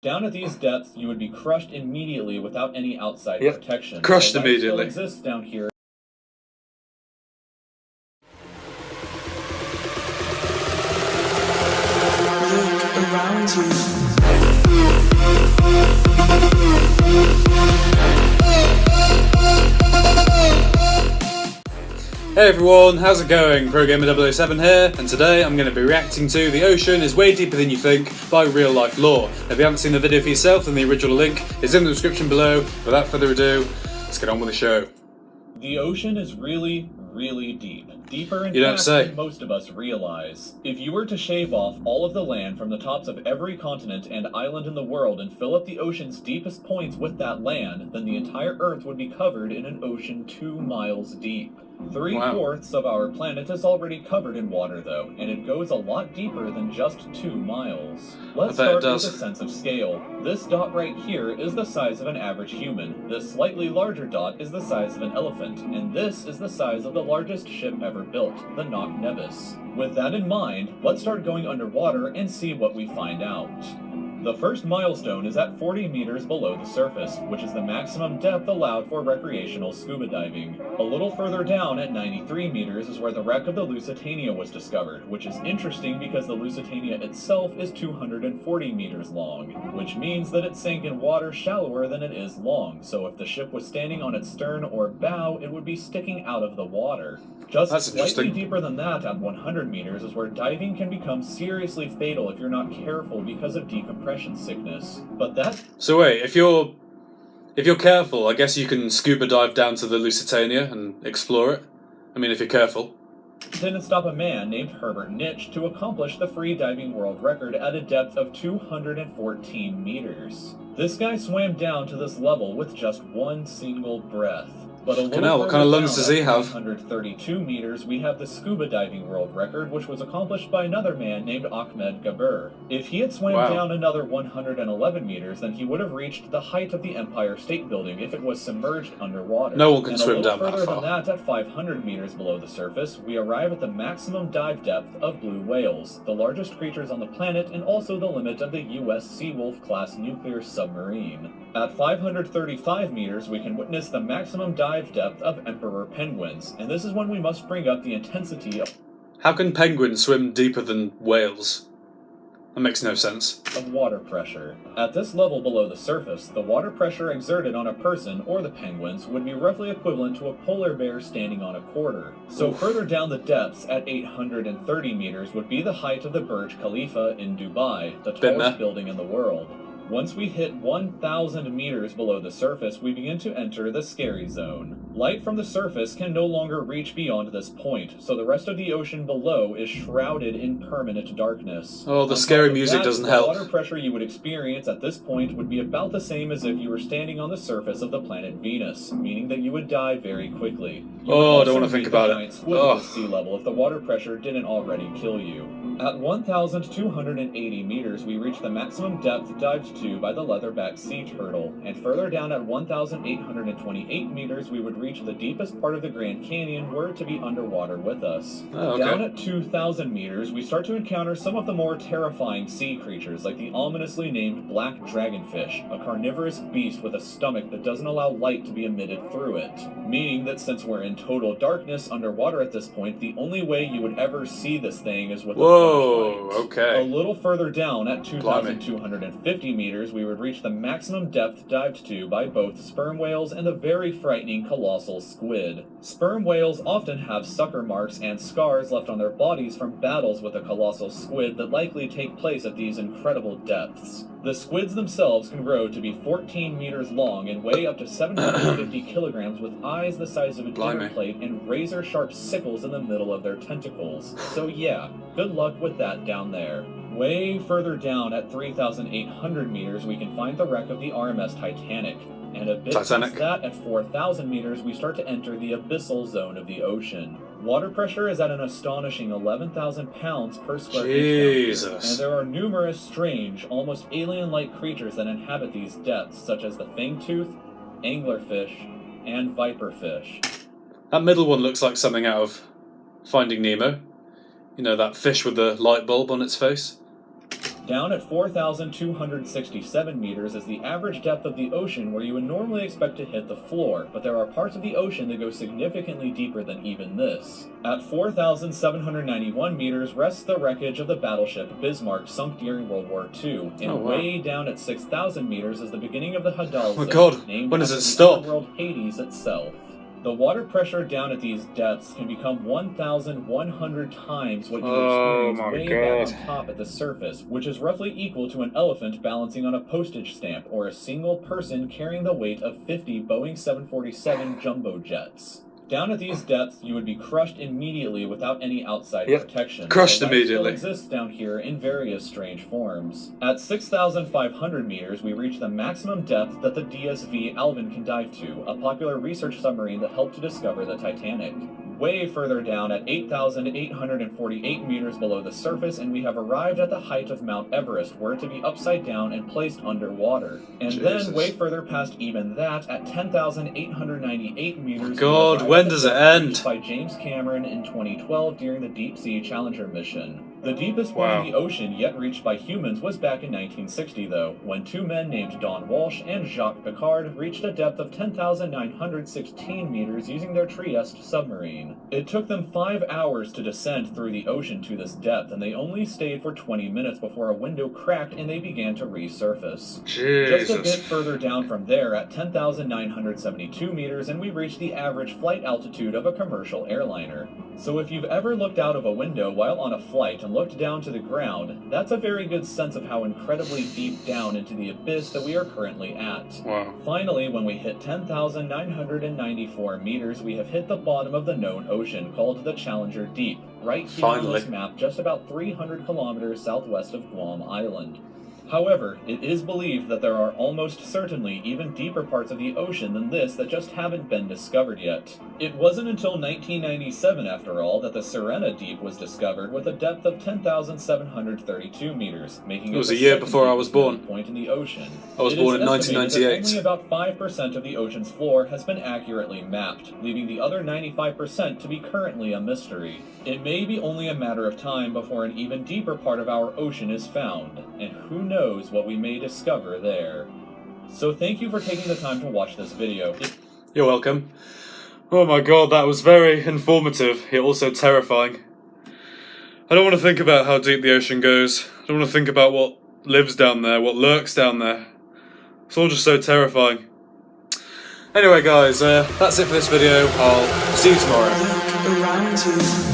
Down at these depths, you would be crushed immediately without any outside protection. Crushed Life immediately. still exists down here. Look around you. Hey everyone, how's it going? ProGamer007 here, and today I'm going to be reacting to The Ocean is Way Deeper Than You Think by RealLifeLore. If you haven't seen the video for yourself, then the original link is in the description below. Without further ado, let's get on with the show. The ocean is really deep. Deeper in You don't fact say. than most of us realize. If you were to shave off all of the land from the tops of every continent and island in the world and fill up the ocean's deepest points with that land, then the entire Earth would be covered in an ocean 2 miles deep. 3/4 of our planet is already covered in water though, and it goes a lot deeper than just 2 miles. Let's start with a sense of scale. This dot right here is the size of an average human, this slightly larger dot is the size of an elephant, and this is the size of the largest ship ever built, the Knock Nevis. With that in mind, let's start going underwater and see what we find out. The first milestone is at 40 meters below the surface, which is the maximum depth allowed for recreational scuba diving. A little further down at 93 meters is where the wreck of the Lusitania was discovered, which is interesting because the Lusitania itself is 240 meters long, which means that it sank in water shallower than it is long, so if the ship was standing on its stern or bow, it would be sticking out of the water. Just slightly deeper than that, at 100 meters, is where diving can become seriously fatal if you're not careful because of decompression sickness. But that... So wait, if you're careful, I guess you can scuba dive down to the Lusitania and explore it? I mean, if you're careful. Didn't stop a man named Herbert Nitsch to accomplish the free diving world record at a depth of 214 meters. This guy swam down to this level with just one single breath. But a little what kind of lungs does he have? 132 meters, we have the scuba diving world record, which was accomplished by another man named Ahmed Gabir. If he had swam down another 111 meters, then he would have reached the height of the Empire State Building if it was submerged underwater. No one can swim down that far. And a little further than that, at 500 meters below the surface, we arrive at the maximum dive depth of blue whales, the largest creatures on the planet and also the limit of the US Seawolf class nuclear submarine. At 535 meters, we can witness the maximum dive depth of emperor penguins, and this is when we must bring up the intensity of... How can penguins swim deeper than whales? That makes no sense. ...of water pressure. At this level below the surface, the water pressure exerted on a person, or the penguins, would be roughly equivalent to a polar bear standing on a quarter. So further down the depths, at 830 meters, would be the height of the Burj Khalifa in Dubai, the tallest building in the world. Once we hit 1,000 meters below the surface, we begin to enter the scary zone. Light from the surface can no longer reach beyond this point, so the rest of the ocean below is shrouded in permanent darkness. Oh, the scary music doesn't help. The water pressure you would experience at this point would be about the same as if you were standing on the surface of the planet Venus, meaning that you would die very quickly. Oh, I don't want to think about it. At sea level if the water pressure didn't already kill you. At 1,280 meters, we reach the maximum depth dived to by the leatherback sea turtle, and further down at 1,828 meters, we would reach the deepest part of the Grand Canyon were it to be underwater with us. Down at 2,000 meters, we start to encounter some of the more terrifying sea creatures, like the ominously named black dragonfish, a carnivorous beast with a stomach that doesn't allow light to be emitted through it, meaning that since we're in total darkness underwater at this point, the only way you would ever see this thing is with a flashlight. A little further down at 2,250 meters, we would reach the maximum depth dived to by both sperm whales and the very frightening colossal squid. Sperm whales often have sucker marks and scars left on their bodies from battles with a colossal squid that likely take place at these incredible depths. The squids themselves can grow to be 14 meters long and weigh up to 750 kilograms with eyes the size of a dinner plate and razor-sharp sickles in the middle of their tentacles. So yeah, good luck with that down there. Way further down at 3,800 meters, we can find the wreck of the RMS Titanic. And a bit past that, at 4,000 meters, we start to enter the abyssal zone of the ocean. Water pressure is at an astonishing 11,000 pounds per square inch, and there are numerous strange, almost alien-like creatures that inhabit these depths, such as the fangtooth, anglerfish, and viperfish. That middle one looks like something out of Finding Nemo. You know, that fish with the light bulb on its face? Down at 4,267 meters is the average depth of the ocean where you would normally expect to hit the floor, but there are parts of the ocean that go significantly deeper than even this. At 4,791 meters rests the wreckage of the battleship Bismarck sunk during World War II, and way down at 6,000 meters is the beginning of the Hadal Oh my Zone, God, named when does after it the stop? underworld Hades itself. The water pressure down at these depths can become 1,100 times what you experience way back on top at the surface, which is roughly equal to an elephant balancing on a postage stamp or a single person carrying the weight of 50 Boeing 747 jumbo jets. Down at these depths, you would be crushed immediately without any outside protection. Crushed Life immediately. still exists down here in various strange forms. At 6,500 meters, we reach the maximum depth that the DSV Alvin can dive to, a popular research submarine that helped to discover the Titanic. Way further down at 8,848 meters below the surface, and we have arrived at the height of Mount Everest, where to be upside down and placed underwater. And then way further past even that, at 10,898 meters. God, when does it end? By James Cameron in 2012 during the Deep Sea Challenger mission. The deepest point of the ocean yet reached by humans was back in 1960, though, when two men named Don Walsh and Jacques Piccard reached a depth of 10,916 meters using their Trieste submarine. It took them 5 hours to descend through the ocean to this depth, and they only stayed for 20 minutes before a window cracked and they began to resurface. Just a bit further down from there, at 10,972 meters, and we reached the average flight altitude of a commercial airliner. So if you've ever looked out of a window while on a flight and looked down to the ground, that's a very good sense of how incredibly deep down into the abyss that we are currently at. Finally, when we hit 10,994 meters, we have hit the bottom of the known ocean, called the Challenger Deep, right here on this map, just about 300 kilometers southwest of Guam Island. However, it is believed that there are almost certainly even deeper parts of the ocean than this that just haven't been discovered yet. It wasn't until 1997, after all, that the Serena Deep was discovered with a depth of 10,732 meters, making it was the a year second before I was deepest born. point in the ocean. I was born in 1998. Only about 5% of the ocean's floor has been accurately mapped, leaving the other 95% to be currently a mystery. It may be only a matter of time before an even deeper part of our ocean is found, and who knows what we may discover there. So thank you for taking the time to watch this video. You're welcome. Oh my God, that was very informative, yet also terrifying. I don't want to think about how deep the ocean goes. I don't want to think about what lives down there, what lurks down there. It's all just so terrifying. Anyway guys, that's it for this video. I'll see you tomorrow. Look around you.